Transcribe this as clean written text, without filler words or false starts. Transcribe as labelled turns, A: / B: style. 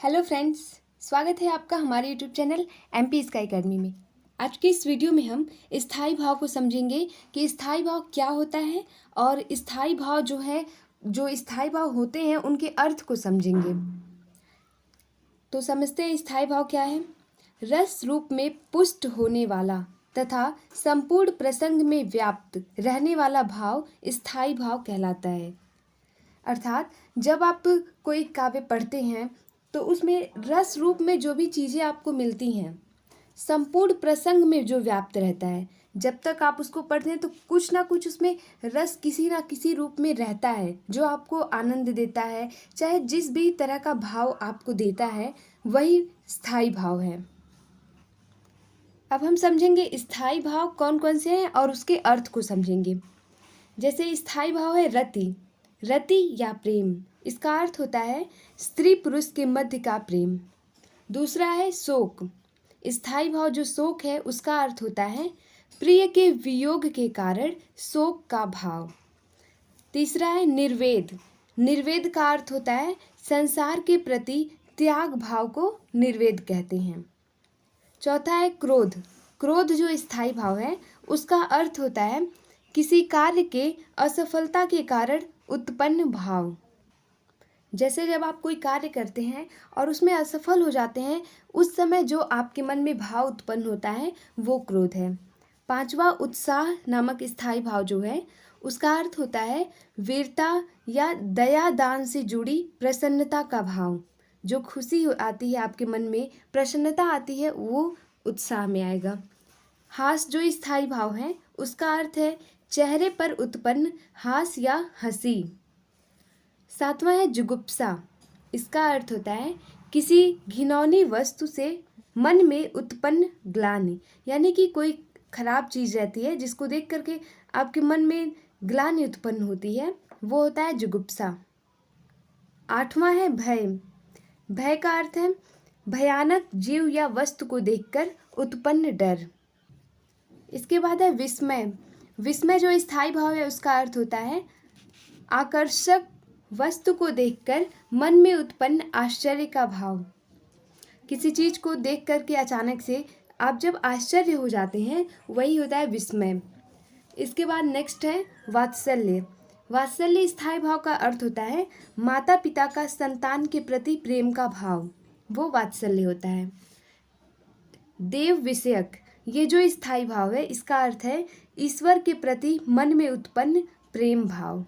A: Hello friends, स्वागत है आपका हमारे YouTube channel MP sky academy में। आज के इस वीडियो में हम स्थाई भाव को समझेंगे कि स्थाई भाव क्या होता है और स्थाई भाव जो स्थाई भाव होते हैं उनके अर्थ को समझेंगे। तो समझते हैं स्थाई भाव क्या है। रस रूप में पुष्ट होने वाला तथा संपूर्ण प्रसंग में व्याप्त रहने वाला भाव स्थाई भाव कहलाता है। अर्थात जब आप कोई काव्य पढ़ते हैं तो उसमें रस रूप में जो भी चीज़ें आपको मिलती हैं, संपूर्ण प्रसंग में जो व्याप्त रहता है, जब तक आप उसको पढ़ते हैं तो कुछ ना कुछ उसमें रस किसी ना किसी रूप में रहता है जो आपको आनंद देता है। चाहे जिस भी तरह का भाव आपको देता है वही स्थाई भाव है। अब हम समझेंगे स्थाई भाव कौन कौन से हैं और उसके अर्थ को समझेंगे। जैसे स्थाई भाव है रति, रति या प्रेम, इसका अर्थ होता है स्त्री पुरुष के मध्य का प्रेम। दूसरा है शोक, स्थाई भाव जो शोक है उसका अर्थ होता है प्रिय के वियोग के कारण शोक का भाव। तीसरा है निर्वेद, निर्वेद का अर्थ होता है संसार के प्रति त्याग भाव को निर्वेद कहते हैं। चौथा है क्रोध, क्रोध जो स्थाई भाव है उसका अर्थ होता है किसी कार्य के असफलता के कारण उत्पन्न भाव। जैसे जब आप कोई कार्य करते हैं और उसमें असफल हो जाते हैं, उस समय जो आपके मन में भाव उत्पन्न होता है वो क्रोध है। पांचवा उत्साह नामक स्थाई भाव जो है उसका अर्थ होता है वीरता या दया दान से जुड़ी प्रसन्नता का भाव। जो खुशी आती है आपके मन में, प्रसन्नता आती है, वो उत्साह में आएगा। हास जो स्थाई भाव है उसका अर्थ है चेहरे पर उत्पन्न हास या हंसी। सातवां है जुगुप्सा, इसका अर्थ होता है किसी घिनौनी वस्तु से मन में उत्पन्न ग्लानि, यानी कि कोई खराब चीज़ रहती है जिसको देख करके आपके मन में ग्लानि उत्पन्न होती है, वो होता है जुगुप्सा। आठवां है भय, भय का अर्थ है भयानक जीव या वस्तु को देखकर उत्पन्न डर। इसके बाद है विस्मय, विस्मय जो स्थाई भाव है उसका अर्थ होता है आकर्षक वस्तु को देखकर मन में उत्पन्न आश्चर्य का भाव। किसी चीज़ को देख करके अचानक से आप जब आश्चर्य हो जाते हैं वही होता है विस्मय। इसके बाद नेक्स्ट है वात्सल्य, वात्सल्य स्थाई भाव का अर्थ होता है माता पिता का संतान के प्रति प्रेम का भाव, वो वात्सल्य होता है। देव विषयक, ये जो स्थाई भाव है इसका अर्थ है ईश्वर के प्रति मन में उत्पन्न प्रेम भाव।